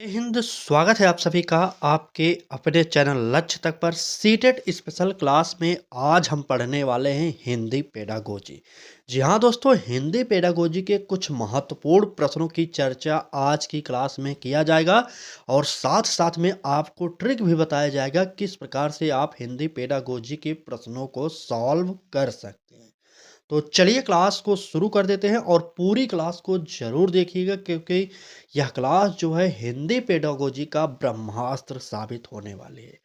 हिंद स्वागत है आप सभी का आपके अपने चैनल लक्ष्य तक पर सीटेट स्पेशल क्लास में। आज हम पढ़ने वाले हैं हिंदी पेडागोजी। जी हाँ दोस्तों, हिंदी पेडागोजी के कुछ महत्वपूर्ण प्रश्नों की चर्चा आज की क्लास में किया जाएगा और साथ साथ में आपको ट्रिक भी बताया जाएगा किस प्रकार से आप हिंदी पेडागोजी के प्रश्नों को सॉल्व कर सकते हैं। तो चलिए क्लास को शुरू कर देते हैं और पूरी क्लास को ज़रूर देखिएगा, क्योंकि यह क्लास जो है हिंदी पेडागोजी का ब्रह्मास्त्र साबित होने वाली है।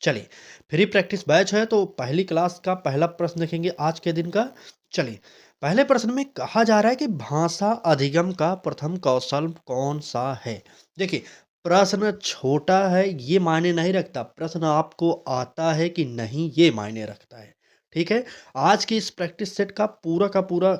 चलिए, फ्री प्रैक्टिस बैच है तो पहली क्लास का पहला प्रश्न देखेंगे आज के दिन का। चलिए, पहले प्रश्न में कहा जा रहा है कि भाषा अधिगम का प्रथम कौशल कौन सा है। देखिए, प्रश्न छोटा है ये मायने नहीं रखता, प्रश्न आपको आता है कि नहीं ये मायने रखता है। ठीक है, आज की इस प्रैक्टिस सेट का पूरा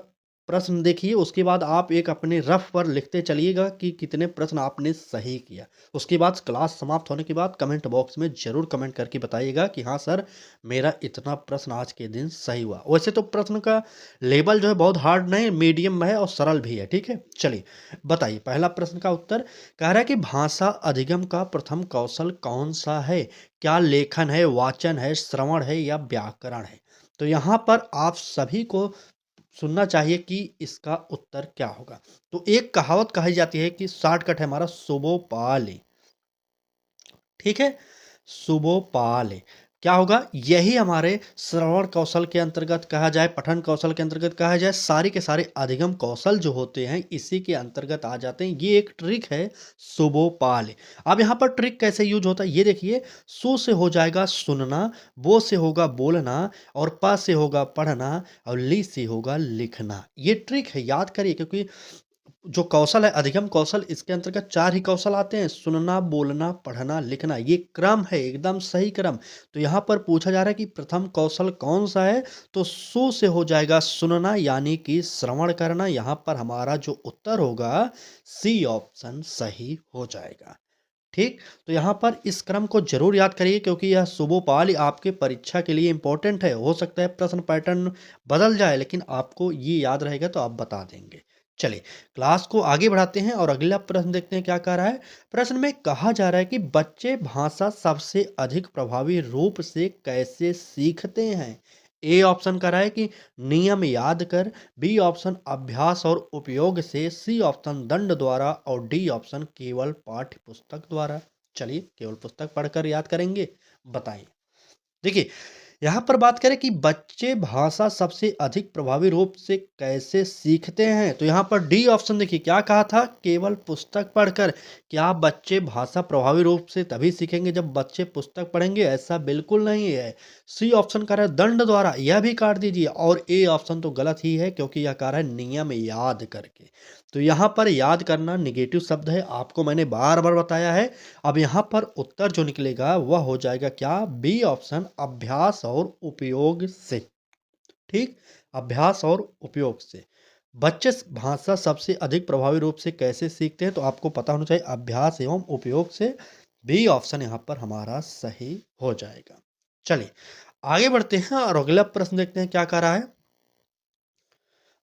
प्रश्न देखिए, उसके बाद आप एक अपने रफ पर लिखते चलिएगा कि कितने प्रश्न आपने सही किया। उसके बाद क्लास समाप्त होने के बाद कमेंट बॉक्स में ज़रूर कमेंट करके बताइएगा कि हाँ सर, मेरा इतना प्रश्न आज के दिन सही हुआ। वैसे तो प्रश्न का लेवल जो है बहुत हार्ड नहीं, मीडियम में है और सरल भी है। ठीक है, चलिए बताइए पहला प्रश्न का उत्तर। कह रहा है कि भाषा अधिगम का प्रथम कौशल कौन सा है। क्या लेखन है, वाचन है, श्रवण है या व्याकरण है। तो यहाँ पर आप सभी को सुनना चाहिए कि इसका उत्तर क्या होगा। तो एक कहावत कही जाती है कि शॉर्टकट है हमारा सुबो पाले। ठीक है, सुबोपाल क्या होगा, यही हमारे श्रवण कौशल के अंतर्गत कहा जाए, पठन कौशल के अंतर्गत कहा जाए, सारी के सारे अधिगम कौशल जो होते हैं इसी के अंतर्गत आ जाते हैं। ये एक ट्रिक है सुबोपाल। अब यहाँ पर ट्रिक कैसे यूज होता है ये देखिए। सु से हो जाएगा सुनना, बो से होगा बोलना, और प से होगा पढ़ना, और ली से होगा लिखना। ये ट्रिक है, याद करिए, क्योंकि जो कौशल है अधिगम कौशल, इसके अंतर्गत 4 ही कौशल आते हैं: सुनना, बोलना, पढ़ना, लिखना। ये क्रम है, एकदम सही क्रम। तो यहाँ पर पूछा जा रहा है कि प्रथम कौशल कौन सा है, तो सु से हो जाएगा सुनना, यानी कि श्रवण करना। यहाँ पर हमारा जो उत्तर होगा सी ऑप्शन सही हो जाएगा। ठीक, तो यहाँ पर इस क्रम को जरूर याद करिए, क्योंकि यह सुबोपाल आपके परीक्षा के लिए इंपॉर्टेंट है। हो सकता है प्रश्न पैटर्न बदल जाए, लेकिन आपको ये याद रहेगा तो आप बता देंगे। चलिए क्लास को आगे बढ़ाते हैं और अगला प्रश्न देखते हैं क्या कह रहा है। प्रश्न में कहा जा रहा है कि बच्चे भाषा सबसे अधिक प्रभावी रूप से कैसे सीखते हैं। ए ऑप्शन कह रहा है कि नियम याद कर, बी ऑप्शन अभ्यास और उपयोग से, सी ऑप्शन दंड द्वारा, और डी ऑप्शन केवल पाठ्य पुस्तक द्वारा। चलिए केवल पुस्तक पढ़कर याद करेंगे, बताइए। देखिए, यहाँ पर बात करें कि बच्चे भाषा सबसे अधिक प्रभावी रूप से कैसे सीखते हैं, तो यहाँ पर डी ऑप्शन देखिए क्या कहा था, केवल पुस्तक पढ़कर। क्या बच्चे भाषा प्रभावी रूप से तभी सीखेंगे जब बच्चे पुस्तक पढ़ेंगे? ऐसा बिल्कुल नहीं है। सी ऑप्शन कह रहा है दंड द्वारा, यह भी काट दीजिए। और ए ऑप्शन तो गलत ही है, क्योंकि यह कह रहा है नियम याद करके। तो यहाँ पर याद करना निगेटिव शब्द है, आपको मैंने बार बार बताया है। अब यहाँ पर उत्तर जो निकलेगा वह हो जाएगा क्या, बी ऑप्शन अभ्यास और उपयोग से। ठीक, अभ्यास और उपयोग से बच्चे भाषा सबसे अधिक प्रभावी रूप से कैसे सीखते हैं, तो आपको पता होना चाहिए अभ्यास एवं उपयोग से। बी ऑप्शन यहाँ पर हमारा सही हो जाएगा। चलिए आगे बढ़ते हैं और अगला प्रश्न देखते हैं क्या कह रहा है।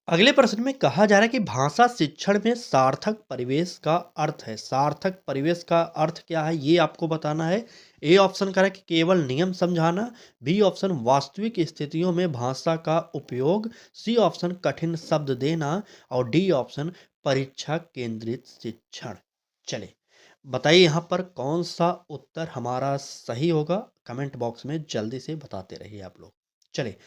अगले प्रश्न में कहा जा रहा है कि भाषा शिक्षण में सार्थक परिवेश का अर्थ है। सार्थक परिवेश का अर्थ क्या है ये आपको बताना है। ए ऑप्शन कह रहा है कि केवल नियम समझाना, बी ऑप्शन वास्तविक स्थितियों में भाषा का उपयोग, सी ऑप्शन कठिन शब्द देना, और डी ऑप्शन परीक्षा केंद्रित शिक्षण। चलिए बताइए यहाँ पर कौन सा उत्तर हमारा सही होगा, कमेंट बॉक्स में जल्दी से बताते रहिए आप लोग। चलिए,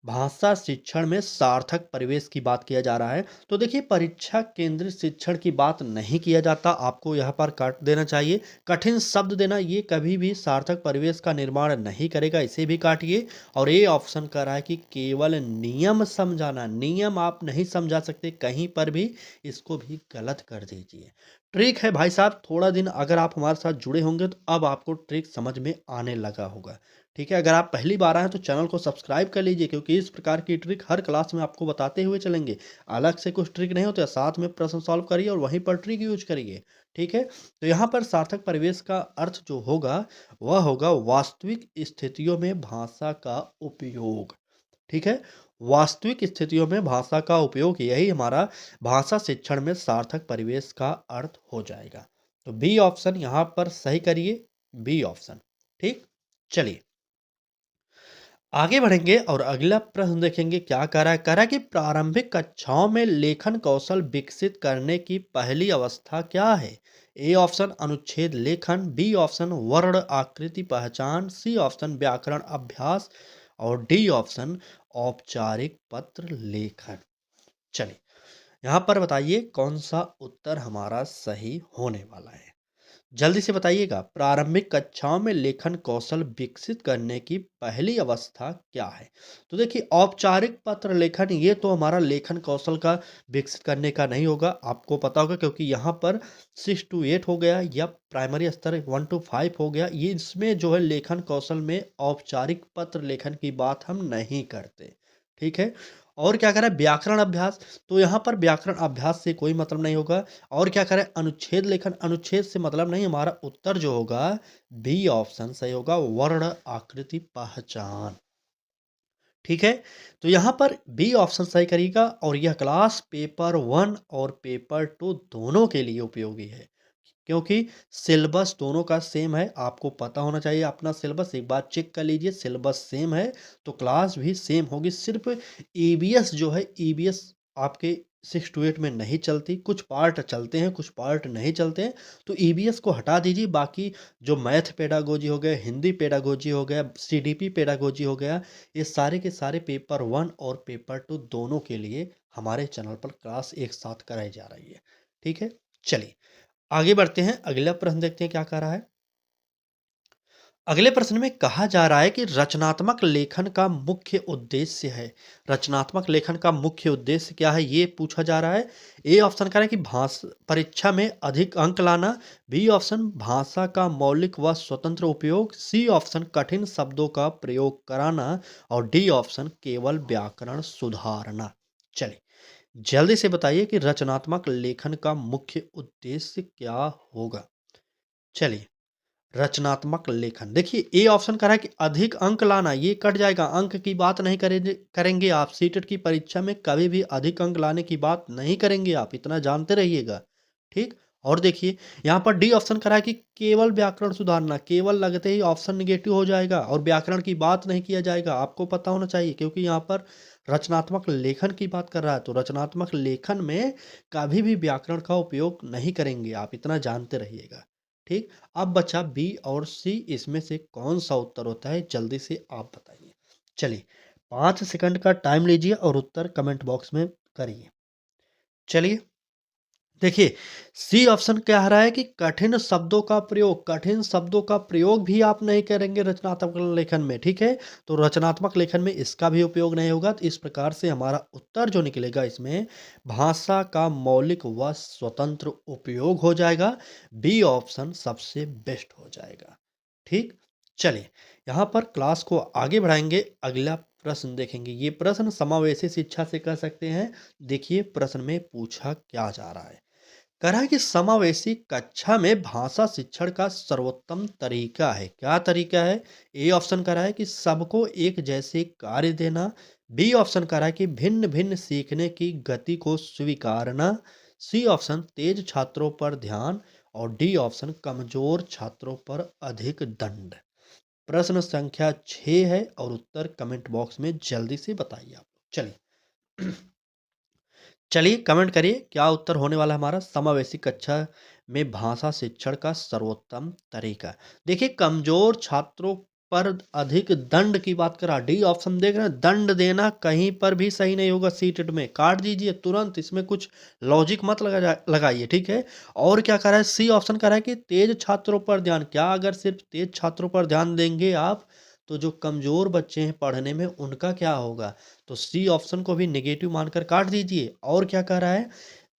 भाषा शिक्षण में सार्थक परिवेश की बात किया जा रहा है, तो देखिए परीक्षा केंद्रित शिक्षण की बात नहीं किया जाता, आपको यहाँ पर काट देना चाहिए। कठिन शब्द देना ये कभी भी सार्थक परिवेश का निर्माण नहीं करेगा, इसे भी काटिए। और ये ऑप्शन कर रहा है कि केवल नियम समझाना, नियम आप नहीं समझा सकते कहीं पर भी, इसको भी गलत कर दीजिए। ट्रिक है भाई साहब, थोड़ा दिन अगर आप हमारे साथ जुड़े होंगे तो अब आपको ट्रिक समझ में आने लगा होगा। ठीक है, अगर आप पहली बार आए हैं तो चैनल को सब्सक्राइब कर लीजिए, क्योंकि इस प्रकार की ट्रिक हर क्लास में आपको बताते हुए चलेंगे। अलग से कुछ ट्रिक नहीं होते, साथ में प्रश्न सॉल्व करिए और वहीं पर ट्रिक यूज करिए। ठीक है, तो यहाँ पर सार्थक परिवेश का अर्थ जो होगा वह होगा वास्तविक स्थितियों में भाषा का उपयोग। ठीक है, वास्तविक स्थितियों में भाषा का उपयोग, यही हमारा भाषा शिक्षण में सार्थक परिवेश का अर्थ हो जाएगा। तो बी ऑप्शन यहाँ पर सही करिए, बी ऑप्शन। ठीक, चलिए आगे बढ़ेंगे और अगला प्रश्न देखेंगे क्या कह रहा है कि प्रारंभिक कक्षाओं में लेखन कौशल विकसित करने की पहली अवस्था क्या है? ए ऑप्शन अनुच्छेद लेखन, बी ऑप्शन वर्ण आकृति पहचान, सी ऑप्शन व्याकरण अभ्यास और डी ऑप्शन औपचारिक पत्र लेखन। चलिए यहाँ पर बताइए कौन सा उत्तर हमारा सही होने वाला है। जल्दी से बताइएगा, प्रारंभिक कक्षाओं में लेखन कौशल विकसित करने की पहली अवस्था क्या है? तो देखिए औपचारिक पत्र लेखन ये तो हमारा लेखन कौशल का विकसित करने का नहीं होगा, आपको पता होगा क्योंकि यहाँ पर 6 to 8 हो गया या प्राइमरी स्तर 1 to 5 हो गया, ये इसमें जो है लेखन कौशल में औपचारिक पत्र लेखन की बात हम नहीं करते। ठीक है, और क्या करें व्याकरण अभ्यास, तो यहाँ पर व्याकरण अभ्यास से कोई मतलब नहीं होगा। और क्या करें अनुच्छेद लेखन, अनुच्छेद से मतलब नहीं, हमारा उत्तर जो होगा बी ऑप्शन सही होगा, वर्ण आकृति पहचान। ठीक है, तो यहाँ पर बी ऑप्शन सही करिएगा और यह क्लास पेपर 1 और पेपर 2 दोनों के लिए उपयोगी है क्योंकि सिलेबस दोनों का सेम है। आपको पता होना चाहिए अपना सिलेबस, एक बार चेक कर लीजिए सिलेबस सेम है तो क्लास भी सेम होगी। सिर्फ ईबीएस जो है, ईबीएस आपके 6 to 8 में नहीं चलती, कुछ पार्ट चलते हैं कुछ पार्ट नहीं चलते हैं, तो ईबीएस को हटा दीजिए। बाकी जो मैथ पेडागोजी हो गया, हिंदी पेडागोजी हो गया, सीडीपी पेडागोजी हो गया, ये सारे के सारे पेपर 1 और पेपर 2 दोनों के लिए हमारे चैनल पर क्लास एक साथ कराई जा रही है। ठीक है, चलिए आगे बढ़ते हैं, अगला प्रश्न देखते हैं क्या कह रहा है। अगले प्रश्न में कहा जा रहा है कि रचनात्मक लेखन का मुख्य उद्देश्य है। रचनात्मक लेखन का मुख्य उद्देश्य क्या है ये पूछा जा रहा है। ए ऑप्शन कह रहा है कि भाषा परीक्षा में अधिक अंक लाना, बी ऑप्शन भाषा का मौलिक व स्वतंत्र उपयोग, सी ऑप्शन कठिन शब्दों का प्रयोग कराना और डी ऑप्शन केवल व्याकरण सुधारना। चलिए जल्दी से बताइए कि रचनात्मक लेखन का मुख्य उद्देश्य क्या होगा। चलिए रचनात्मक लेखन, देखिए ए ऑप्शन कर रहा है कि अधिक अंक लाना, ये कट जाएगा, अंक की बात नहीं करेंगे आप सीटेट की परीक्षा में, कभी भी अधिक अंक लाने की बात नहीं करेंगे आप, इतना जानते रहिएगा। ठीक, और देखिए यहाँ पर डी ऑप्शन करा है कि केवल व्याकरण सुधारना, केवल लगते ही ऑप्शन निगेटिव हो जाएगा और व्याकरण की बात नहीं किया जाएगा, आपको पता होना चाहिए क्योंकि यहाँ पर रचनात्मक लेखन की बात कर रहा है, तो रचनात्मक लेखन में कभी भी व्याकरण का उपयोग नहीं करेंगे आप, इतना जानते रहिएगा। ठीक, अब बचा बी और सी, इसमें से कौन सा उत्तर होता है जल्दी से आप बताइए। चलिए 5 सेकंड का टाइम लीजिए और उत्तर कमेंट बॉक्स में करिए। चलिए देखिए सी ऑप्शन कह रहा है कि कठिन शब्दों का प्रयोग, कठिन शब्दों का प्रयोग भी आप नहीं करेंगे रचनात्मक लेखन में। ठीक है, तो रचनात्मक लेखन में इसका भी उपयोग नहीं होगा, तो इस प्रकार से हमारा उत्तर जो निकलेगा इसमें भाषा का मौलिक व स्वतंत्र उपयोग हो जाएगा, बी ऑप्शन सबसे बेस्ट हो जाएगा। ठीक, चलिए यहाँ पर क्लास को आगे बढ़ाएंगे, अगला प्रश्न देखेंगे। ये प्रश्न समावेशी शिक्षा से कर सकते हैं। देखिए प्रश्न में पूछा क्या जा रहा है, कह रहा है कि समावेशी कक्षा में भाषा शिक्षण का सर्वोत्तम तरीका है, क्या तरीका है? ए ऑप्शन कह रहा है कि सबको एक जैसे कार्य देना, बी ऑप्शन कह रहा है कि भिन्न भिन्न सीखने की गति को स्वीकारना, सी ऑप्शन तेज छात्रों पर ध्यान और डी ऑप्शन कमजोर छात्रों पर अधिक दंड। प्रश्न संख्या 6 है और उत्तर कमेंट बॉक्स में जल्दी से बताइए आप। चलिए चलिए कमेंट करिए क्या उत्तर होने वाला है हमारा समावेशी कक्षा में भाषा शिक्षण का सर्वोत्तम तरीका। देखिए कमजोर छात्रों पर अधिक दंड की बात करा, डी ऑप्शन देख रहे हैं, दंड देना कहीं पर भी सही नहीं होगा, सीटेट में काट दीजिए तुरंत, इसमें कुछ लॉजिक मत लगाइए। ठीक है, और क्या करा है सी ऑप्शन करा है कि तेज छात्रों पर ध्यान, क्या अगर सिर्फ तेज छात्रों पर ध्यान देंगे आप तो जो कमजोर बच्चे हैं पढ़ने में उनका क्या होगा, तो सी ऑप्शन को भी नेगेटिव मानकर काट दीजिए। और क्या कह रहा है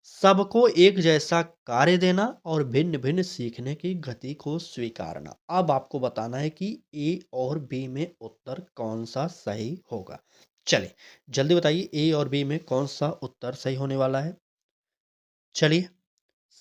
सबको एक जैसा कार्य देना और भिन्न भिन्न सीखने की गति को स्वीकारना। अब आपको बताना है कि ए और बी में उत्तर कौन सा सही होगा। चलिए जल्दी बताइए ए और बी में कौन सा उत्तर सही होने वाला है। चलिए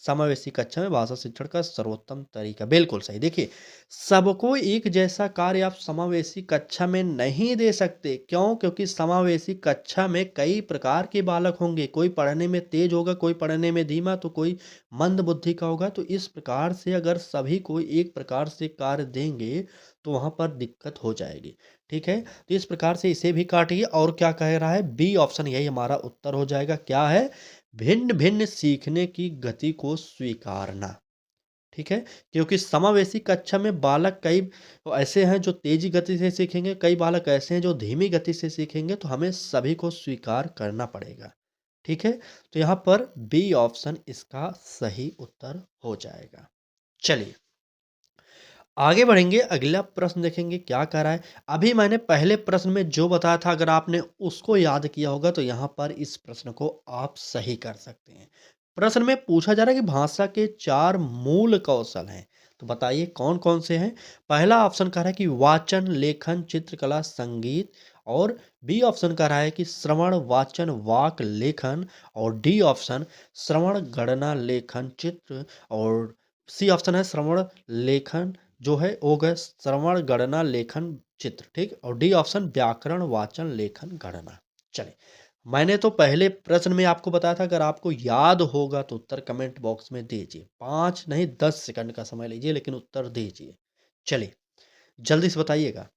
समावेशी कक्षा में भाषा शिक्षण का सर्वोत्तम तरीका, बिल्कुल सही। देखिए, सबको एक जैसा कार्य आप समावेशी कक्षा में नहीं दे सकते। क्यों? क्योंकि समावेशी कक्षा में कई प्रकार के बालक होंगे। कोई पढ़ने में तेज होगा, कोई पढ़ने में धीमा, तो कोई मंद बुद्धि का होगा। तो इस प्रकार से अगर सभी को एक प्रकार से कार्य देंगे, तो वहाँ पर दिक्कत हो जाएगी। ठीक है? तो इस प्रकार से इसे भी काटिए और क्या कह रहा है? बी ऑप्शन यही हमारा उत्तर हो जाएगा। क्या है? भिन्न-भिन्न सीखने की गति को स्वीकारना। ठीक है? क्योंकि समावेशी कक्षा में बालक कई ऐसे हैं जो तेज़ी गति से सीखेंगे, कई बालक ऐसे हैं जो धीमी गति से सीखेंगे, तो हमें सभी को स्वीकार करना पड़ेगा। ठीक है? तो यहाँ पर बी ऑप्शन इसका सही उत्तर हो जाएगा। चलिए, आगे बढ़ेंगे, अगला प्रश्न देखेंगे क्या कह रहा है। अभी मैंने पहले प्रश्न में जो बताया था, अगर आपने उसको याद किया होगा तो यहाँ पर इस प्रश्न को आप सही कर सकते हैं। प्रश्न में पूछा जा रहा है कि भाषा के 4 मूल कौशल हैं। तो बताइए कौन-कौन से हैं? पहला ऑप्शन कह रहा है कि वाचन, लेखन, चित्रकला, संगीत, और बी ऑप्शन कह रहा है कि श्रवण, वाचन, वाक, लेखन, और डी ऑप्शन श्रवण, गणना, लेखन, चित्र, और सी ऑप्शन है श्रवण, लेखन जो है वो गए श्रवण, गणना, लेखन, चित्र। ठीक? और डी ऑप्शन व्याकरण, वाचन, लेखन, गणना। चलिए, मैंने तो पहले प्रश्न में आपको बताया था, अगर आपको याद होगा तो उत्तर कमेंट बॉक्स में दीजिए। 5 नहीं 10 सेकंड का समय लीजिए, लेकिन उत्तर दीजिए। चलिए, जल्दी से बताइएगा।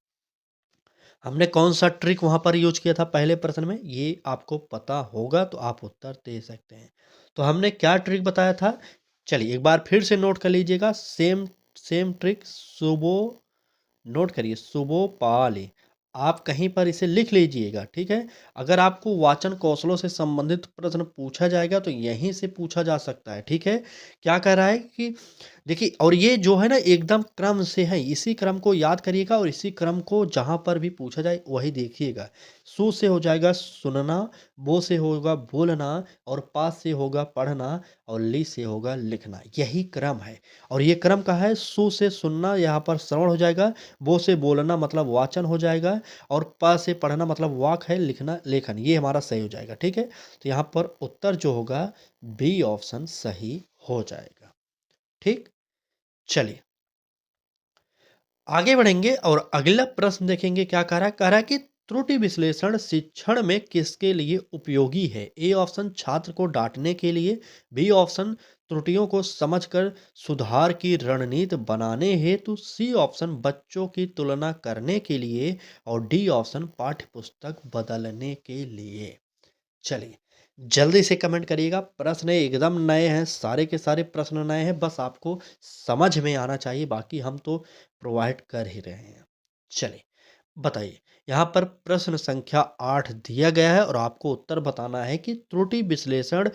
हमने कौन-सा ट्रिक वहाँ पर यूज़ किया था पहले प्रश्न में? ये आपको पता होगा तो आप उत्तर दे सकते हैं। तो हमने क्या ट्रिक बताया था? चलिए, एक बार फिर से नोट कर लीजिएगा। सेम सेम ट्रिक सुबो, नोट करिए, सुबोपाली। आप कहीं पर इसे लिख लीजिएगा, ठीक है? अगर आपको वाचन कौशलों से संबंधित प्रश्न पूछा जाएगा तो यहीं से पूछा जा सकता है, ठीक है? क्या कह रहा है कि देखिए, और ये जो है ना एकदम क्रम से है, इसी क्रम को याद करिएगा और इसी क्रम को जहाँ पर भी पूछा जाए वही देखिएगा। सु से हो जाएगा सुनना, बो से होगा बोलना, और पा से होगा पढ़ना, और ली से होगा लिखना। यही क्रम है, और ये क्रम का है। सु से सुनना यहाँ पर श्रवण हो जाएगा, बो से बोलना मतलब वाचन हो जाएगा, और प से पढ़ना मतलब वाक है, लिखना लेखन। ये हमारा सही हो जाएगा, ठीक है? तो यहाँ पर उत्तर जो होगा बी ऑप्शन सही हो जाएगा। ठीक? चलिए, आगे बढ़ेंगे और अगला प्रश्न देखेंगे क्या कह रहा है। कह रहा है कि त्रुटि विश्लेषण शिक्षण में किसके लिए उपयोगी है? ए ऑप्शन छात्र को डांटने के लिए, बी ऑप्शन त्रुटियों को समझकर सुधार की रणनीति बनाने हेतु, सी ऑप्शन बच्चों की तुलना करने के लिए, और डी ऑप्शन पाठ्य पुस्तक बदलने के लिए। चलिए, जल्दी से कमेंट करिएगा। प्रश्न एकदम नए हैं, सारे के सारे प्रश्न नए हैं, बस आपको समझ में आना चाहिए, बाकी हम तो प्रोवाइड कर ही रहे हैं। चलिए, बताइए, यहाँ पर प्रश्न संख्या 8 दिया गया है और आपको उत्तर बताना है कि त्रुटि विश्लेषण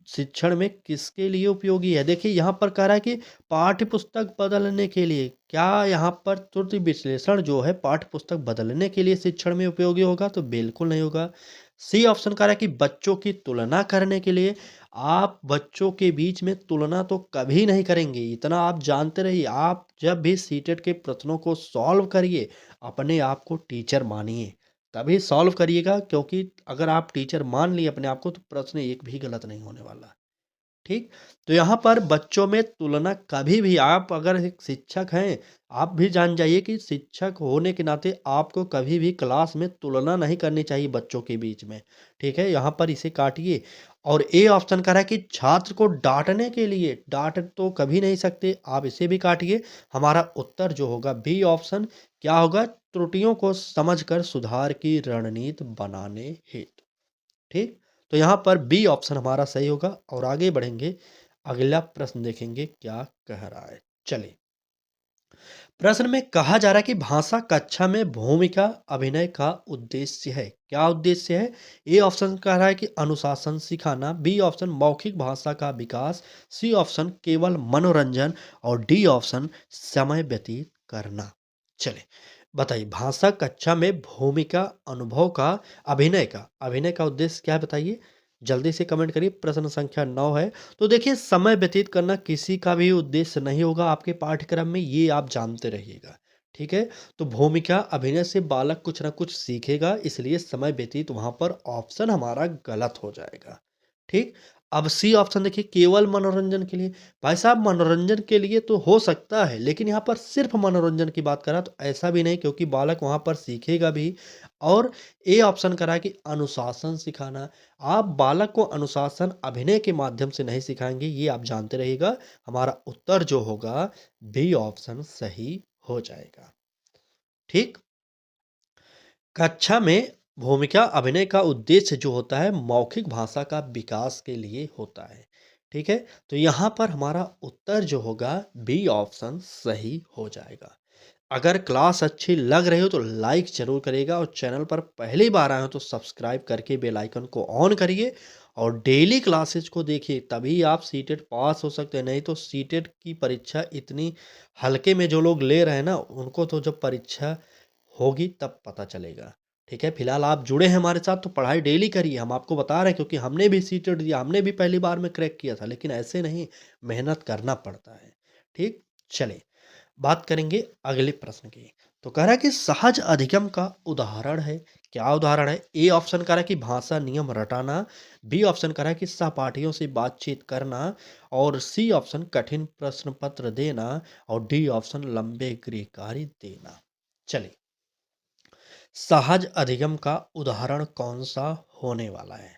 शिक्षण में किसके लिए उपयोगी है। देखिए, यहाँ पर कह रहा है कि पाठ्य पुस्तक बदलने के लिए। क्या यहाँ पर त्रुटि विश्लेषण जो है पाठ्य पुस्तक बदलने के लिए शिक्षण में उपयोगी होगा? तो बिल्कुल नहीं होगा। सी ऑप्शन कह रहा है कि बच्चों की तुलना करने के लिए। आप बच्चों के बीच में तुलना तो कभी नहीं करेंगे, इतना आप जानते रहिए। आप जब भी सीटेट के प्रश्नों को सॉल्व करिए, अपने आप को टीचर मानिए, तभी सॉल्व करिएगा, क्योंकि अगर आप टीचर मान लिए अपने आप को तो प्रश्न एक भी गलत नहीं होने वाला। ठीक? तो यहाँ पर बच्चों में तुलना कभी भी, आप अगर एक शिक्षक हैं, आप भी जान जाइए कि शिक्षक होने के नाते आपको कभी भी क्लास में तुलना नहीं करनी चाहिए बच्चों के बीच में। ठीक है? यहाँ पर इसे काटिए, और ए ऑप्शन कह रहा है कि छात्र को डाँटने के लिए, डाँट तो कभी नहीं सकते, आप इसे भी काटिए। हमारा उत्तर जो होगा बी ऑप्शन क्या होगा? त्रुटियों को समझकर सुधार की रणनीति बनाने हेतु। ठीक? तो यहाँ पर बी ऑप्शन हमारा सही होगा, और आगे बढ़ेंगे, अगला प्रश्न देखेंगे क्या कह रहा है। चलिए, प्रश्न में कहा जा रहा है कि भाषा कक्षा में भूमिका अभिनय का उद्देश्य है। क्या उद्देश्य है? ए ऑप्शन कह रहा है कि अनुशासन सिखाना, बी ऑप्शन मौखिक भाषा का विकास, सी ऑप्शन केवल मनोरंजन, और डी ऑप्शन समय व्यतीत करना। चलिए, बताइए, भाषा कक्षा में भूमिका अनुभव का अभिनय का उद्देश्य क्या है बताइए? जल्दी से कमेंट करिए। प्रश्न संख्या 9 है। तो देखिए, समय व्यतीत करना किसी का भी उद्देश्य नहीं होगा आपके पाठ्यक्रम में, ये आप जानते रहिएगा। ठीक है? तो भूमिका अभिनय से बालक कुछ ना कुछ सीखेगा, इसलिए समय व्यतीत वहाँ पर ऑप्शन हमारा गलत हो जाएगा। ठीक? अब सी ऑप्शन देखिए केवल मनोरंजन के लिए। भाई साहब मनोरंजन के लिए तो हो सकता है, लेकिन यहाँ पर सिर्फ मनोरंजन की बात करा तो ऐसा भी नहीं, क्योंकि बालक वहाँ पर सीखेगा भी। और ए ऑप्शन करा कि अनुशासन सिखाना। आप बालक को अनुशासन अभिनय के माध्यम से नहीं सिखाएंगे, ये आप जानते रहिएगा। हमारा उत्तर जो होगा बी ऑप्शन सही हो जाएगा। ठीक। कक्षा में भूमिका अभिनय का उद्देश्य जो होता है मौखिक भाषा का विकास के लिए होता है। ठीक है, तो यहाँ पर हमारा उत्तर जो होगा बी ऑप्शन सही हो जाएगा। अगर क्लास अच्छी लग रही हो तो लाइक जरूर करिएगा, और चैनल पर पहली बार आए हो तो सब्सक्राइब करके बेल आइकन को ऑन करिए और डेली क्लासेज को देखिए, तभी आप सीटेट पास हो सकते हैं। नहीं तो सीटेट की परीक्षा इतनी हल्के में जो लोग ले रहे हैं ना, उनको तो जब परीक्षा होगी तब पता चलेगा। ठीक है, फिलहाल आप जुड़े हैं हमारे साथ तो पढ़ाई डेली करिए, हम आपको बता रहे हैं, क्योंकि हमने भी सीटेट दिया, हमने भी पहली बार में क्रैक किया था, लेकिन ऐसे नहीं, मेहनत करना पड़ता है। ठीक, चलिए बात करेंगे अगले प्रश्न की। तो कह रहा है कि सहज अधिगम का उदाहरण है। क्या उदाहरण है? ए ऑप्शन कह रहा है कि भाषा नियम रटाना, बी ऑप्शन कह रहा है कि सहपाठियों से बातचीत करना, और सी ऑप्शन कठिन प्रश्न पत्र देना, और डी ऑप्शन लंबे गृह कार्य देना। चलिए, सहज अधिगम का उदाहरण कौन सा होने वाला है,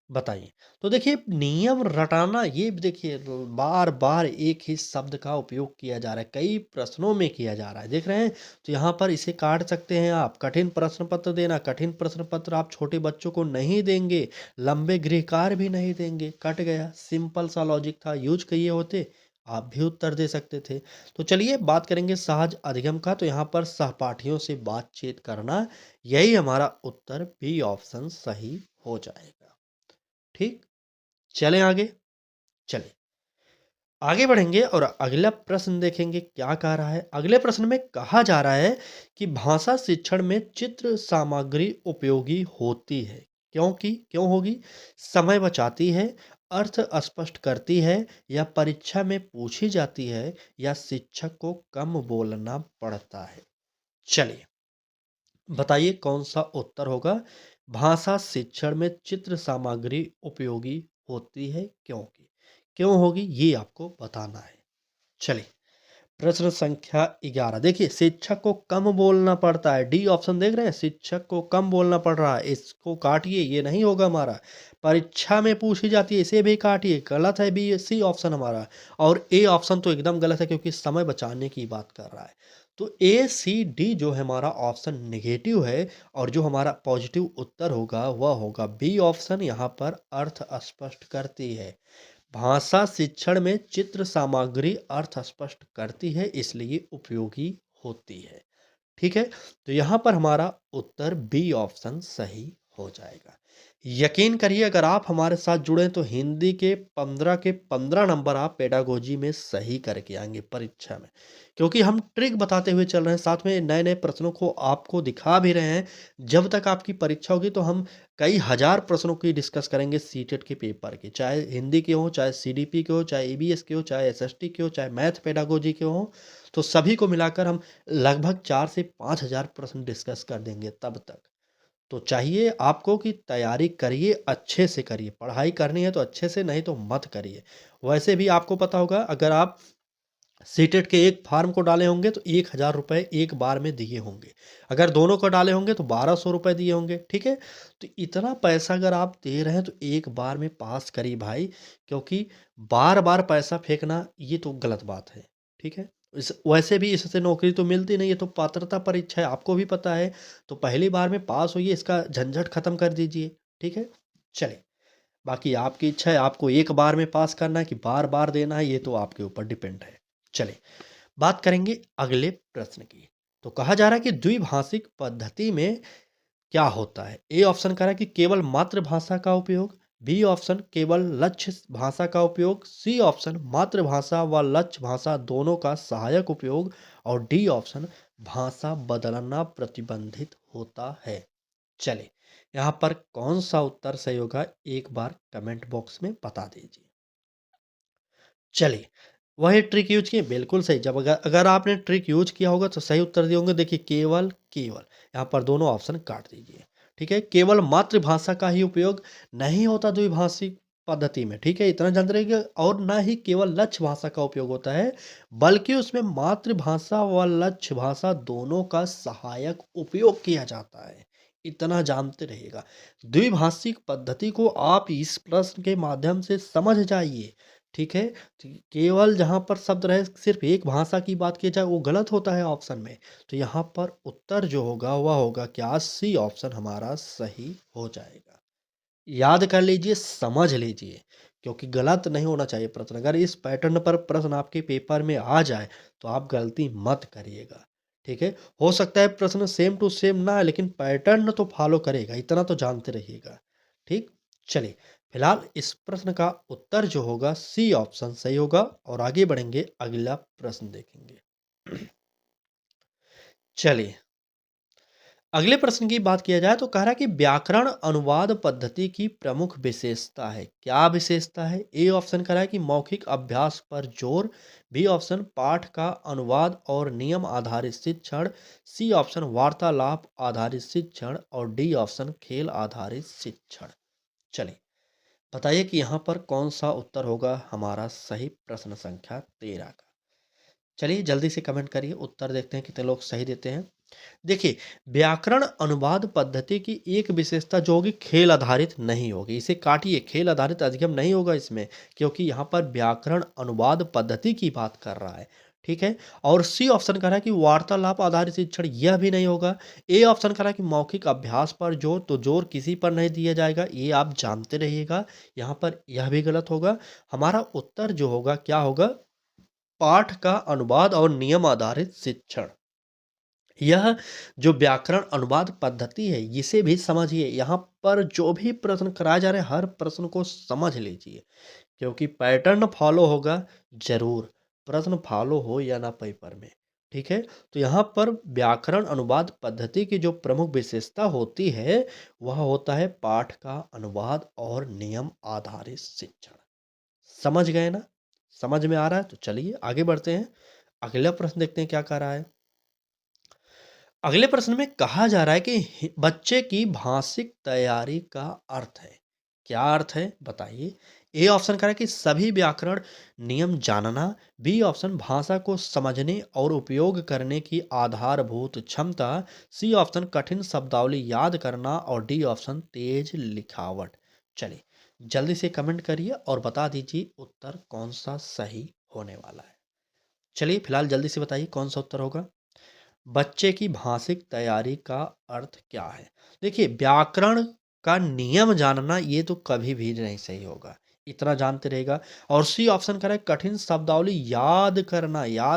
बताइए। तो देखिए नियम रटाना, ये देखिए बार बार एक ही शब्द का उपयोग किया जा रहा है, कई प्रश्नों में किया जा रहा है, देख रहे हैं। तो यहाँ पर इसे काट सकते हैं आप। कठिन प्रश्न पत्र देना, कठिन प्रश्न पत्र आप छोटे बच्चों को नहीं देंगे, लंबे गृह कार्य भी नहीं देंगे, कट गया। सिंपल सा लॉजिक था, यूज किए होते आप भी उत्तर दे सकते थे। तो चलिए बात करेंगे सहज अधिगम का। तो यहाँ पर सहपाठियों से बातचीत करना, यही हमारा उत्तर बी ऑप्शन सही हो जाएगा। ठीक, चलें आगे। चलिए आगे बढ़ेंगे और अगला प्रश्न देखेंगे क्या कह रहा है। अगले प्रश्न में कहा जा रहा है कि भाषा शिक्षण में चित्र सामग्री उपयोगी होती है, क्योंकि क्यों होगी? समय बचाती है, अर्थ स्पष्ट करती है, या परीक्षा में पूछी जाती है, या शिक्षक को कम बोलना पड़ता है। चलिए बताइए कौन सा उत्तर होगा। भाषा शिक्षण में चित्र सामग्री उपयोगी होती है, क्योंकि क्यों होगी ये आपको बताना है। चलिए प्रश्न संख्या 11 देखिए, शिक्षक को कम बोलना पड़ता है। डी ऑप्शन देख रहे हैं, शिक्षक को कम बोलना पड़ रहा है, इसको काटिए, ये नहीं होगा हमारा। परीक्षा में पूछी जाती है, इसे भी काटिए, गलत है बी सी ऑप्शन हमारा। और ए ऑप्शन तो एकदम गलत है, क्योंकि समय बचाने की बात कर रहा है। तो ए सी डी जो है हमारा ऑप्शन नेगेटिव है, और जो हमारा पॉजिटिव उत्तर होगा वह होगा बी ऑप्शन। यहाँ पर अर्थ स्पष्ट करती है। भाषा शिक्षण में चित्र सामग्री अर्थ स्पष्ट करती है, इसलिए उपयोगी होती है। ठीक है, तो यहाँ पर हमारा उत्तर बी ऑप्शन सही हो जाएगा। यकीन करिए अगर आप हमारे साथ जुड़े तो हिंदी के 15 के 15 नंबर आप पेडागोजी में सही करके आएंगे परीक्षा में, क्योंकि हम ट्रिक बताते हुए चल रहे हैं, साथ में नए नए प्रश्नों को आपको दिखा भी रहे हैं। जब तक आपकी परीक्षा होगी तो हम कई हजार प्रश्नों की डिस्कस करेंगे सीटेट के पेपर की, चाहे हिंदी के हो, चाहे सीडीपी के हो, चाहे ईबीएस के हो, चाहे एसएसटी के हो, चाहे मैथ पेडागोजी के हो। तो सभी को मिलाकर हम लगभग 4 से 5,000 प्रश्न डिस्कस कर देंगे तब तक। तो चाहिए आपको कि तैयारी करिए, अच्छे से करिए। पढ़ाई करनी है तो अच्छे से, नहीं तो मत करिए। वैसे भी आपको पता होगा अगर आप सीटेट के एक फार्म को डाले होंगे तो 1,000 रुपये एक बार में दिए होंगे। अगर दोनों को डाले होंगे तो 1,200 रुपये दिए होंगे। ठीक है, तो इतना पैसा अगर आप दे रहे हैं तो एक बार में पास करिए भाई, क्योंकि बार बार पैसा फेंकना ये तो गलत बात है। ठीक है, इस वैसे भी इससे नौकरी तो मिलती नहीं है, तो पात्रता परीक्षा है, आपको भी पता है। तो पहली बार में पास होइए, इसका झंझट खत्म कर दीजिए। ठीक है, चलिए बाकी आपकी इच्छा है, आपको एक बार में पास करना है कि बार बार देना है, ये तो आपके ऊपर डिपेंड है। चलिए बात करेंगे अगले प्रश्न की। तो कहा जा रहा है कि द्विभाषिक पद्धति में क्या होता है। ए ऑप्शन कह रहा है कि केवल मातृभाषा का उपयोग, बी ऑप्शन केवल लक्ष्य भाषा का उपयोग, सी ऑप्शन मातृभाषा व लक्ष्य भाषा दोनों का सहायक उपयोग, और डी ऑप्शन भाषा बदलना प्रतिबंधित होता है। चलिए यहाँ पर कौन सा उत्तर सही होगा एक बार कमेंट बॉक्स में बता दीजिए। चलिए वही ट्रिक यूज किए, बिल्कुल सही। जब अगर अगर आपने ट्रिक यूज किया होगा तो सही उत्तर दिए होंगे। देखिए केवल केवल, यहाँ पर दोनों ऑप्शन काट दीजिए। ठीक है, केवल मातृभाषा का ही उपयोग नहीं होता द्विभाषिक पद्धति में, ठीक है? इतना जानते रहिएगा और ना ही केवल लक्ष्य भाषा का उपयोग होता है, बल्कि उसमें मातृभाषा व लक्ष्य भाषा दोनों का सहायक उपयोग किया जाता है। इतना जानते रहिएगा। द्विभाषिक पद्धति को आप इस प्रश्न के माध्यम से समझ जाइए, ठीक है? केवल जहाँ पर शब्द रहे सिर्फ़ एक भाषा की बात की जाए वो गलत होता है ऑप्शन में। तो यहाँ पर उत्तर जो होगा वह होगा क्या? सी ऑप्शन हमारा सही हो जाएगा। याद कर लीजिए, समझ लीजिए, क्योंकि गलत नहीं होना चाहिए प्रश्न। अगर इस पैटर्न पर प्रश्न आपके पेपर में आ जाए, तो आप गलती मत करिएगा, ठीक है? हो सकता है प्रश्न सेम टू सेम ना आए, लेकिन पैटर्न तो फ़ॉलो करेगा, इतना तो जानते रहिएगा, ठीक? चलिए, फिलहाल इस प्रश्न का उत्तर जो होगा सी ऑप्शन सही होगा और आगे बढ़ेंगे, अगला प्रश्न देखेंगे। चलिए, अगले प्रश्न की बात किया जाए तो कह रहा है कि व्याकरण अनुवाद पद्धति की प्रमुख विशेषता है। क्या विशेषता है? ए ऑप्शन कह रहा है कि मौखिक अभ्यास पर जोर, बी ऑप्शन पाठ का अनुवाद और नियम आधारित शिक्षण, सी ऑप्शन वार्तालाप आधारित शिक्षण और डी ऑप्शन खेल आधारित शिक्षण। चलिए, बताइए कि यहाँ पर कौन सा उत्तर होगा हमारा सही? प्रश्न संख्या 13 का। चलिए जल्दी से कमेंट करिए, उत्तर देखते हैं कितने लोग सही देते हैं। देखिए, व्याकरण अनुवाद पद्धति की एक विशेषता जो होगी खेल आधारित नहीं होगी। इसे काटिए, खेल आधारित अधिगम नहीं होगा इसमें, क्योंकि यहाँ पर व्याकरण अनुवाद पद्धति की बात कर रहा है, ठीक है? और सी ऑप्शन कह रहा है कि वार्तालाप आधारित शिक्षण, यह भी नहीं होगा। ए ऑप्शन कह रहा है कि मौखिक अभ्यास पर जोर, तो जोर किसी पर नहीं दिया जाएगा, ये आप जानते रहिएगा। यहाँ पर यह भी गलत होगा। हमारा उत्तर जो होगा क्या होगा? पाठ का अनुवाद और नियम आधारित शिक्षण। यह जो व्याकरण अनुवाद पद्धति है, इसे भी समझिए। यहाँ पर जो भी प्रश्न कराए जा रहे हैं, हर प्रश्न को समझ लीजिए, क्योंकि पैटर्न फॉलो होगा ज़रूर, प्रश्न फॉलो हो या ना पेपर में, ठीक है? तो यहाँ पर व्याकरण अनुवाद पद्धति की जो प्रमुख विशेषता होती है, वह होता है पाठ का अनुवाद और नियम आधारित शिक्षण। समझ गए ना? समझ में आ रहा है? तो चलिए आगे बढ़ते हैं। अगला प्रश्न देखते हैं क्या कह रहा है। अगले प्रश्न में कहा जा रहा है कि बच्चे की भाषिक तैयारी का अर्थ है। क्या अर्थ है बताइए? ए ऑप्शन कह रहा है कि सभी व्याकरण नियम जानना, बी ऑप्शन भाषा को समझने और उपयोग करने की आधारभूत क्षमता, सी ऑप्शन कठिन शब्दावली याद करना और डी ऑप्शन तेज लिखावट। चलिए जल्दी से कमेंट करिए और बता दीजिए उत्तर कौन सा सही होने वाला है। चलिए फिलहाल जल्दी से बताइए कौन सा उत्तर होगा। बच्चे की भाषिक तैयारी का अर्थ क्या है? देखिए, व्याकरण का नियम जानना ये तो कभी भी नहीं सही होगा, इतना जानते रहेगा। और सी ऑप्शन करें कठिन शब्दावली याद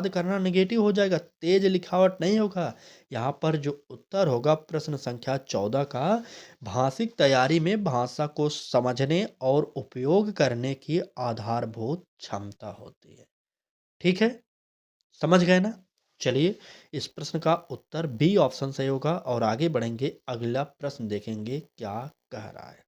करना नेगेटिव हो जाएगा, तेज लिखावट नहीं होगा। यहाँ पर जो उत्तर होगा प्रश्न संख्या 14 का, भाषिक तैयारी में भाषा को समझने और उपयोग करने की आधारभूत क्षमता होती है। ठीक है, समझ गए ना? चलिए इस प्रश्न का उत्तर बी ऑप्शन सही होगा और आगे बढ़ेंगे, अगला प्रश्न देखेंगे क्या कह रहा है।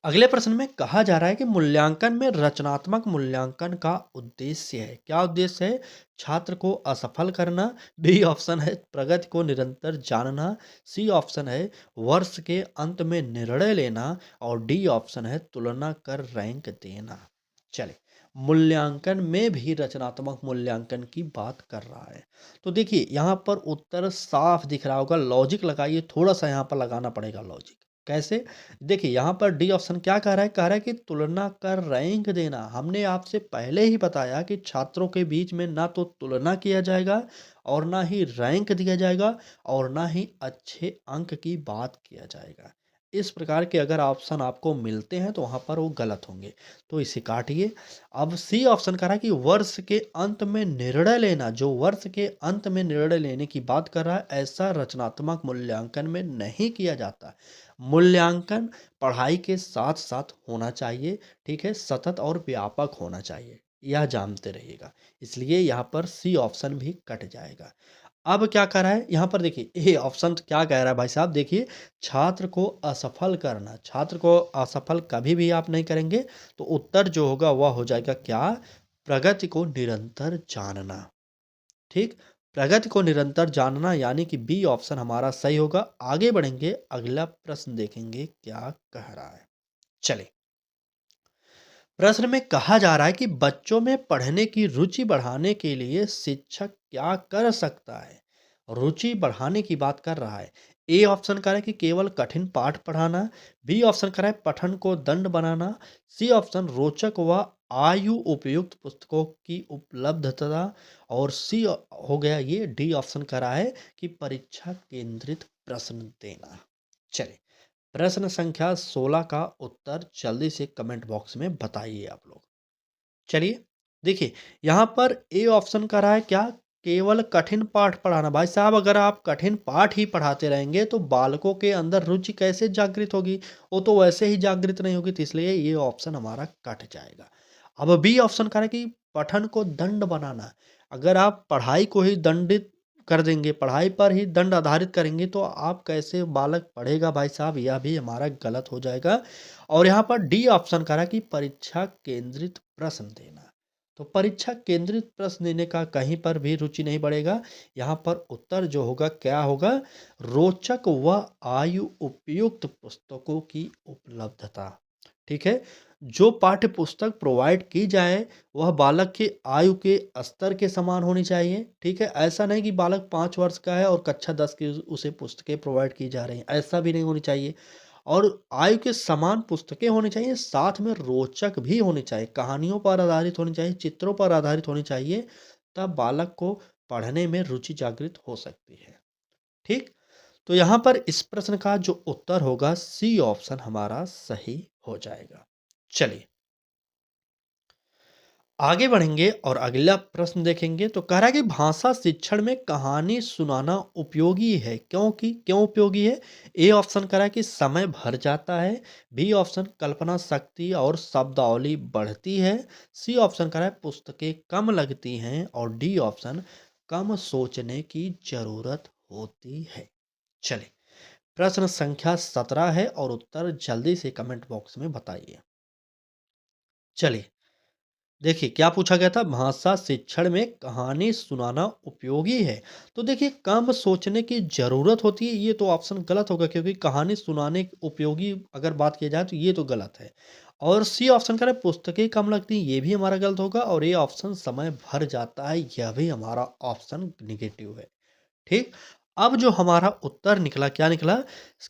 अगले प्रश्न में कहा जा रहा है कि मूल्यांकन में रचनात्मक मूल्यांकन का उद्देश्य है। क्या उद्देश्य है? छात्र को असफल करना, बी ऑप्शन है प्रगति को निरंतर जानना, सी ऑप्शन है वर्ष के अंत में निर्णय लेना और डी ऑप्शन है तुलना कर रैंक देना। चलिए, मूल्यांकन में भी रचनात्मक मूल्यांकन की बात कर रहा है। तो देखिए यहाँ पर उत्तर साफ दिख रहा होगा, लॉजिक लगाइए, थोड़ा सा यहाँ पर लगाना पड़ेगा लॉजिक। कैसे? देखिए यहाँ पर डी ऑप्शन क्या कह रहा है? कह रहा है कि तुलना कर रैंक देना। हमने आपसे पहले ही बताया कि छात्रों के बीच में ना तो तुलना किया जाएगा और ना ही रैंक दिया जाएगा और ना ही अच्छे अंक की बात किया जाएगा। इस प्रकार के अगर ऑप्शन आपको मिलते हैं तो वहाँ पर वो गलत होंगे, तो इसे काटिए। अब सी ऑप्शन कह रहा है कि वर्ष के अंत में निर्णय लेना, जो वर्ष के अंत में निर्णय लेने की बात कर रहा है, ऐसा रचनात्मक मूल्यांकन में नहीं किया जाता। मूल्यांकन पढ़ाई के साथ साथ होना चाहिए, ठीक है, सतत और व्यापक होना चाहिए, यह जानते रहिएगा। इसलिए यहाँ पर सी ऑप्शन भी कट जाएगा। अब क्या कह रहा है यहाँ पर? देखिए ये ऑप्शन क्या कह रहा है भाई साहब, देखिए छात्र को असफल करना, छात्र को असफल कभी भी आप नहीं करेंगे, तो उत्तर जो होगा वह हो जाएगा क्या? प्रगति को निरंतर जानना। ठीक, प्रगति को निरंतर जानना, यानी कि बी ऑप्शन हमारा सही होगा। आगे बढ़ेंगे, अगला प्रश्न देखेंगे क्या कह रहा है। चलिए, प्रश्न में कहा जा रहा है कि बच्चों में पढ़ने की रुचि बढ़ाने के लिए शिक्षक क्या कर सकता है। रुचि बढ़ाने की बात कर रहा है। ए ऑप्शन कर रहा है कि केवल कठिन पाठ पढ़ाना। बी ऑप्शन कर रहा है पठन को दंड बनाना। सी ऑप्शन रोचक व आयु उपयुक्त पुस्तकों की उपलब्धता। और सी हो गया ये डी ऑप्शन कर रहा है कि परीक्षा केंद्रित प्रश्न देना। चलिए, प्रश्न संख्या 16 का उत्तर जल्दी से कमेंट बॉक्स में बताइए आप लोग। चलिए, देखिए यहाँ पर ए ऑप्शन का रहा है क्या, केवल कठिन पाठ पढ़ाना। भाई साहब, अगर आप कठिन पाठ ही पढ़ाते रहेंगे तो बालकों के अंदर रुचि कैसे जागृत होगी, वो तो वैसे ही जागृत नहीं होगी, तो इसलिए ये ऑप्शन हमारा कट जाएगा। अब बी ऑप्शन का है कि पठन को दंड बनाना। अगर आप पढ़ाई को ही दंडित कर देंगे, पढ़ाई पर ही दंड आधारित करेंगे तो आप कैसे बालक पढ़ेगा भाई साहब, यह भी हमारा गलत हो जाएगा। और यहाँ पर डी ऑप्शन करा कि परीक्षा केंद्रित प्रश्न देना। तो परीक्षा केंद्रित प्रश्न देने का कहीं पर भी रुचि नहीं बढ़ेगा। यहाँ पर उत्तर जो होगा क्या होगा, रोचक व आयु उपयुक्त पुस्तकों की उपलब्धता। ठीक है, जो पाठ्य पुस्तक प्रोवाइड की जाए वह बालक के आयु के स्तर के समान होनी चाहिए। ठीक है, ऐसा नहीं कि बालक 5 वर्ष का है और कक्षा 10 की उसे पुस्तकें प्रोवाइड की जा रही हैं, ऐसा भी नहीं होनी चाहिए। और आयु के समान पुस्तकें होनी चाहिए, साथ में रोचक भी होनी चाहिए, कहानियों पर आधारित होनी चाहिए, चित्रों पर आधारित होनी चाहिए, तब बालक को पढ़ने में रुचि जागृत हो सकती है। ठीक, तो यहाँ पर इस प्रश्न का जो उत्तर होगा सी ऑप्शन हमारा सही हो जाएगा। चलिए, आगे बढ़ेंगे और अगला प्रश्न देखेंगे। तो कह रहा है कि भाषा शिक्षण में कहानी सुनाना उपयोगी है, क्योंकि क्यों उपयोगी है। ए ऑप्शन कह रहा है कि समय भर जाता है। बी ऑप्शन कल्पना शक्ति और शब्दावली बढ़ती है। सी ऑप्शन कह रहा है पुस्तकें कम लगती हैं। और डी ऑप्शन कम सोचने की जरूरत होती है। चलिए, प्रश्न संख्या 17 है और उत्तर जल्दी से कमेंट बॉक्स में बताइए। चलिए, देखिए क्या पूछा गया था, भाषा शिक्षण में कहानी सुनाना उपयोगी है। तो देखिए, कम सोचने की जरूरत होती है, ये तो ऑप्शन गलत होगा, क्योंकि कहानी सुनाने उपयोगी अगर बात की जाए तो ये तो गलत है। और सी ऑप्शन करें पुस्तकें कम लगती हैं, ये भी हमारा गलत होगा। और ये ऑप्शन समय भर जाता है, यह भी हमारा ऑप्शन निगेटिव है। ठीक, अब जो हमारा उत्तर निकला क्या निकला,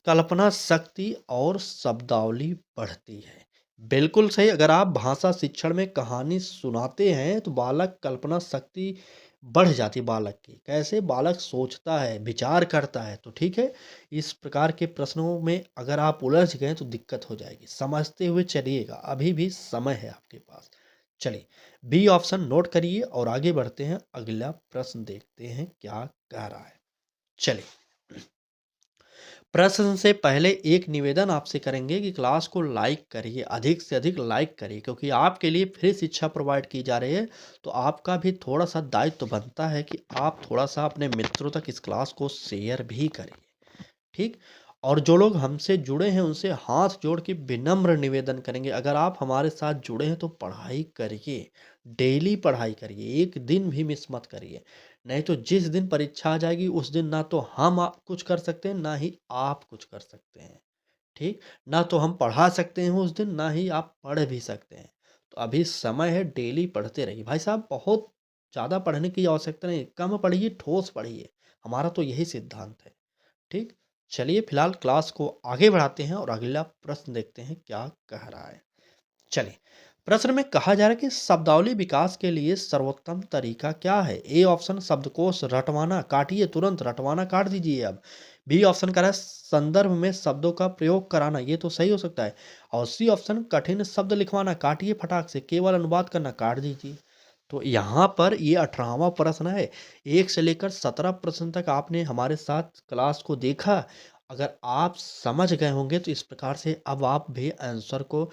कल्पना शक्ति और शब्दावली बढ़ती है। बिल्कुल सही, अगर आप भाषा शिक्षण में कहानी सुनाते हैं तो बालक कल्पना शक्ति बढ़ जाती है बालक की, कैसे बालक सोचता है, विचार करता है। तो ठीक है, इस प्रकार के प्रश्नों में अगर आप उलझ गए तो दिक्कत हो जाएगी, समझते हुए चलिएगा, अभी भी समय है आपके पास। चलिए, बी ऑप्शन नोट करिए और आगे बढ़ते हैं, अगला प्रश्न देखते हैं क्या कह रहा है। चलिए, प्रश्न से पहले एक निवेदन आपसे करेंगे कि क्लास को लाइक करिए, अधिक से अधिक लाइक करिए, क्योंकि आपके लिए फ्री शिक्षा प्रोवाइड की जा रही है। तो आपका भी थोड़ा सा दायित्व तो बनता है कि आप थोड़ा सा अपने मित्रों तक इस क्लास को शेयर भी करिए। ठीक, और जो लोग हमसे जुड़े हैं उनसे हाथ जोड़ के विनम्र निवेदन करेंगे, अगर आप हमारे साथ जुड़े हैं तो पढ़ाई करिए, डेली पढ़ाई करिए, एक दिन भी मिस मत करिए। नहीं तो जिस दिन परीक्षा आ जाएगी उस दिन ना तो हम कुछ कर सकते हैं, ना ही आप कुछ कर सकते हैं। ठीक, ना तो हम पढ़ा सकते हैं उस दिन, ना ही आप पढ़ भी सकते हैं। तो अभी समय है, डेली पढ़ते रहिए भाई साहब, बहुत ज़्यादा पढ़ने की आवश्यकता नहीं, कम पढ़िए, ठोस पढ़िए, हमारा तो यही सिद्धांत है। ठीक, चलिए फिलहाल क्लास को आगे बढ़ाते हैं और अगला प्रश्न देखते हैं क्या कह रहा है। चलिए, प्रश्न में कहा जा रहा है कि शब्दावली विकास के लिए सर्वोत्तम तरीका क्या है। ए ऑप्शन शब्दकोश रटवाना, काटिए तुरंत, रटवाना काट दीजिए अब। बी ऑप्शन कह रहा है संदर्भ में शब्दों का प्रयोग कराना, ये तो सही हो सकता है। और सी ऑप्शन कठिन शब्द लिखवाना, काटिए फटाक से, केवल अनुवाद करना, काट दीजिए। तो यहाँ पर ये 18वां प्रश्न है। 1 से लेकर 17 प्रश्न तक आपने हमारे साथ क्लास को देखा। अगर आप समझ गए होंगे तो इस प्रकार से अब आप भी आंसर को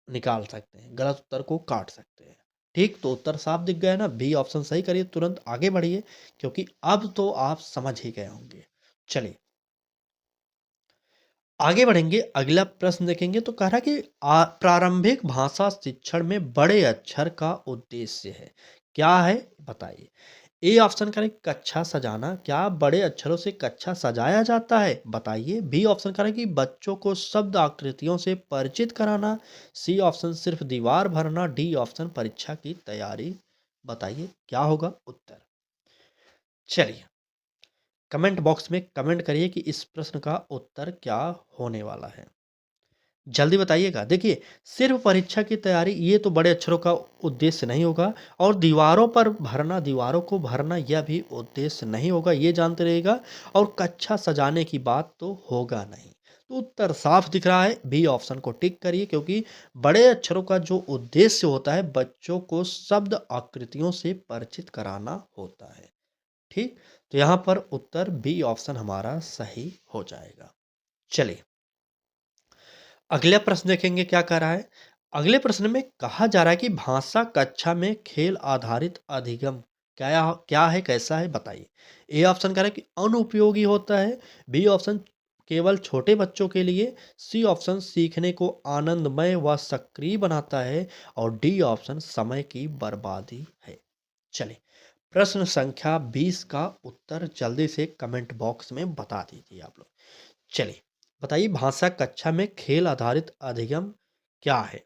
निकाल सकते हैं, गलत उत्तर को काट सकते हैं। ठीक, तो उत्तर साफ दिख गया ना, बी ऑप्शन सही करिए, तुरंत आगे बढ़िए, क्योंकि अब तो आप समझ ही गए होंगे। चलिए, आगे बढ़ेंगे, अगला प्रश्न देखेंगे। तो कह रहा है कि प्रारंभिक भाषा शिक्षण में बड़े अक्षर का उद्देश्य है, क्या है बताइए। ए ऑप्शन करें कक्षा सजाना, क्या बड़े अक्षरों से कक्षा सजाया जाता है? बताइए। बी ऑप्शन करें कि बच्चों को शब्द आकृतियों से परिचित कराना। सी ऑप्शन सिर्फ दीवार भरना। डी ऑप्शन परीक्षा की तैयारी। बताइए क्या होगा उत्तर। चलिए कमेंट बॉक्स में कमेंट करिए कि इस प्रश्न का उत्तर क्या होने वाला है। जल्दी बताइएगा। देखिए सिर्फ परीक्षा की तैयारी ये तो बड़े अक्षरों का उद्देश्य नहीं होगा, और दीवारों पर भरना, दीवारों को भरना यह भी उद्देश्य नहीं होगा, ये जानते रहिएगा। और कक्षा सजाने की बात तो होगा नहीं। तो उत्तर साफ दिख रहा है, बी ऑप्शन को टिक करिए, क्योंकि बड़े अक्षरों का जो उद्देश्य होता है बच्चों को शब्द आकृतियों से परिचित कराना होता है। ठीक, तो यहाँ पर उत्तर बी ऑप्शन हमारा सही हो जाएगा। चलिए अगला प्रश्न देखेंगे क्या कह रहा है। अगले प्रश्न में कहा जा रहा है कि भाषा कक्षा में खेल आधारित अधिगम क्या क्या है, कैसा है, बताइए। ए ऑप्शन कह रहा है कि अनुपयोगी होता है। बी ऑप्शन केवल छोटे बच्चों के लिए। सी ऑप्शन सीखने को आनंदमय व सक्रिय बनाता है। और डी ऑप्शन समय की बर्बादी है। चलिए प्रश्न संख्या 20 का उत्तर जल्दी से कमेंट बॉक्स में बता दीजिए आप लोग। चलिए बताइए भाषा कक्षा में खेल आधारित अधिगम क्या है।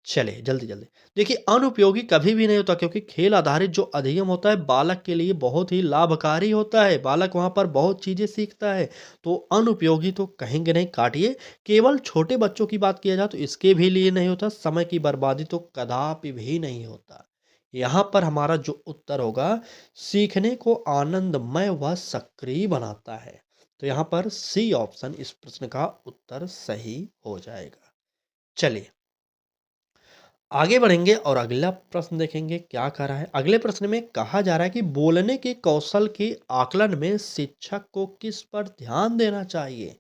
चलिए जल्दी जल्दी देखिए, अनुपयोगी कभी भी नहीं होता, क्योंकि खेल आधारित जो अधिगम होता है बालक के लिए बहुत ही लाभकारी होता है, बालक वहां पर बहुत चीजें सीखता है। तो अनुपयोगी तो कहेंगे नहीं, काटिए। केवल छोटे बच्चों की बात किया जाए तो इसके भी लिए नहीं होता। समय की बर्बादी तो कदापि भी नहीं होता। यहाँ पर हमारा जो उत्तर होगा, सीखने को आनंदमय व सक्रिय बनाता है। तो यहाँ पर सी ऑप्शन इस प्रश्न का उत्तर सही हो जाएगा। चलिए आगे बढ़ेंगे और अगला प्रश्न देखेंगे क्या कह रहा है। अगले प्रश्न में कहा जा रहा है कि बोलने के कौशल के आकलन में शिक्षक को किस पर ध्यान देना चाहिए।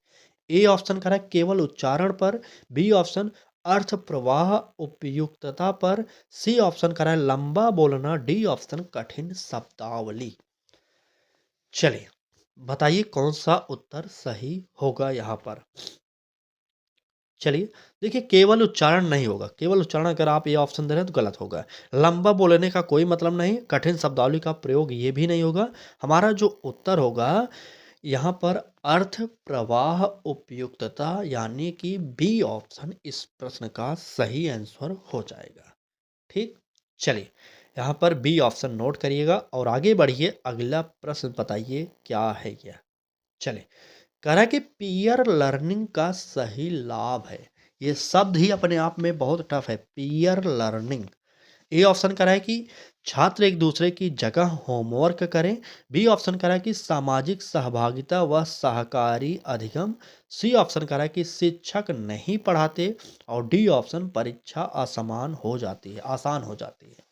ए ऑप्शन कह रहा है केवल उच्चारण पर। बी ऑप्शन अर्थ प्रवाह उपयुक्तता पर। सी ऑप्शन कह रहा है लंबा बोलना। डी ऑप्शन कठिन शब्दावली। चलिए बताइए कौन सा उत्तर सही होगा यहाँ पर। चलिए देखिए केवल उच्चारण नहीं होगा, केवल उच्चारण अगर आप ये ऑप्शन दे रहे हैं तो गलत होगा। लंबा बोलने का कोई मतलब नहीं, कठिन शब्दावली का प्रयोग ये भी नहीं होगा। हमारा जो उत्तर होगा यहाँ पर अर्थ प्रवाह उपयुक्तता, यानी कि बी ऑप्शन इस प्रश्न का सही आंसर हो जाएगा। ठीक, चलिए यहाँ पर बी ऑप्शन नोट करिएगा और आगे बढ़िए। अगला प्रश्न बताइए क्या है यह। चलिए कह रहा है कि पीयर लर्निंग का सही लाभ है। ये शब्द ही अपने आप में बहुत टफ है, पीयर लर्निंग। ए ऑप्शन कह रहा है कि छात्र एक दूसरे की जगह होमवर्क करें। बी ऑप्शन कह रहा है कि सामाजिक सहभागिता व सहकारी अधिगम। सी ऑप्शन कह रहा है कि शिक्षक नहीं पढ़ाते। और डी ऑप्शन परीक्षा आसान हो जाती है।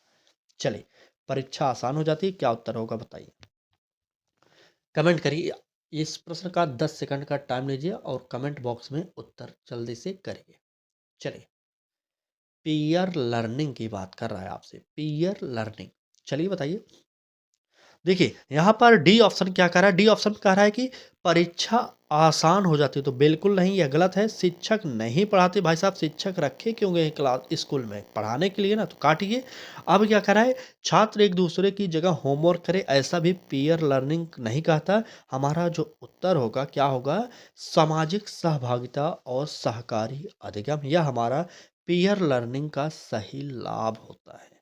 चलिए परीक्षा आसान हो जाती है, क्या उत्तर होगा बताइए। कमेंट करिए। इस प्रश्न का 10 सेकंड का टाइम लीजिए और कमेंट बॉक्स में उत्तर जल्दी से करिए। चलिए पीयर लर्निंग की बात कर रहा है आपसे, पीयर लर्निंग। चलिए बताइए। देखिए यहाँ पर डी ऑप्शन क्या कह रहा है। डी ऑप्शन कह रहा है कि परीक्षा आसान हो जाती है, तो बिल्कुल नहीं, यह गलत है। शिक्षक नहीं पढ़ाते। भाई साहब शिक्षक रखे क्यों गए क्लास स्कूल में, पढ़ाने के लिए ना, तो काटिए। अब क्या कह रहा है, छात्र एक दूसरे की जगह होमवर्क करे, ऐसा भी पीयर लर्निंग नहीं कहता। हमारा जो उत्तर होगा क्या होगा, सामाजिक सहभागिता और सहकारी अधिगम, यह हमारा पीयर लर्निंग का सही लाभ होता है।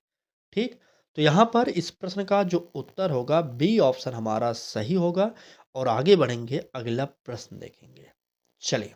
ठीक, तो यहाँ पर इस प्रश्न का जो उत्तर होगा बी ऑप्शन हमारा सही होगा। और आगे बढ़ेंगे अगला प्रश्न देखेंगे। चलिए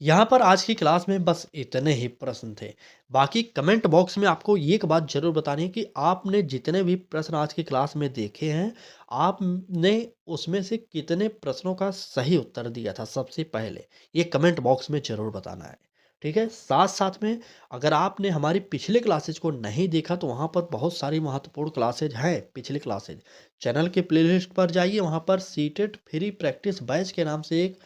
यहाँ पर आज की क्लास में बस इतने ही प्रश्न थे। बाकी कमेंट बॉक्स में आपको एक बात जरूर बतानी है कि आपने जितने भी प्रश्न आज की क्लास में देखे हैं, आपने उसमें से कितने प्रश्नों का सही उत्तर दिया था सबसे पहले, ये कमेंट बॉक्स में जरूर बताना है। ठीक है, साथ साथ में अगर आपने हमारी पिछले क्लासेज को नहीं देखा तो वहाँ पर बहुत सारी महत्वपूर्ण क्लासेज हैं। पिछले क्लासेज चैनल के प्लेलिस्ट पर जाइए, वहाँ पर सीटेट फ्री प्रैक्टिस बैच के नाम से एक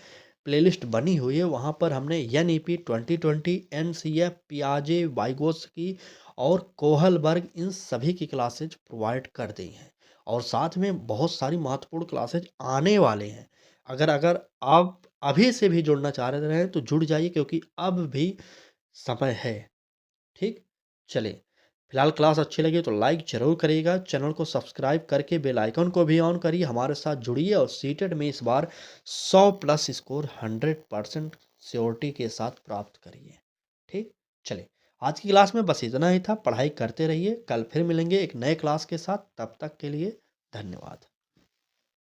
प्लेलिस्ट बनी हुई है। वहाँ पर हमने NEP 2020, NCF, पियाजे, वाइगोस की और कोहलबर्ग, इन सभी की क्लासेज प्रोवाइड कर दी हैं। और साथ में बहुत सारी महत्वपूर्ण क्लासेज आने वाले हैं। अगर अगर आप अभी से भी जुड़ना चाह रहे हैं तो जुड़ जाइए, क्योंकि अब भी समय है। ठीक, चलिए फिलहाल क्लास अच्छी लगी तो लाइक ज़रूर करिएगा, चैनल को सब्सक्राइब करके बेल आइकन को भी ऑन करिए, हमारे साथ जुड़िए और सीटेट में इस बार 100 प्लस स्कोर 100% श्योरिटी के साथ प्राप्त करिए। ठीक, चलिए आज की क्लास में बस इतना ही था। पढ़ाई करते रहिए, कल फिर मिलेंगे एक नए क्लास के साथ। तब तक के लिए धन्यवाद।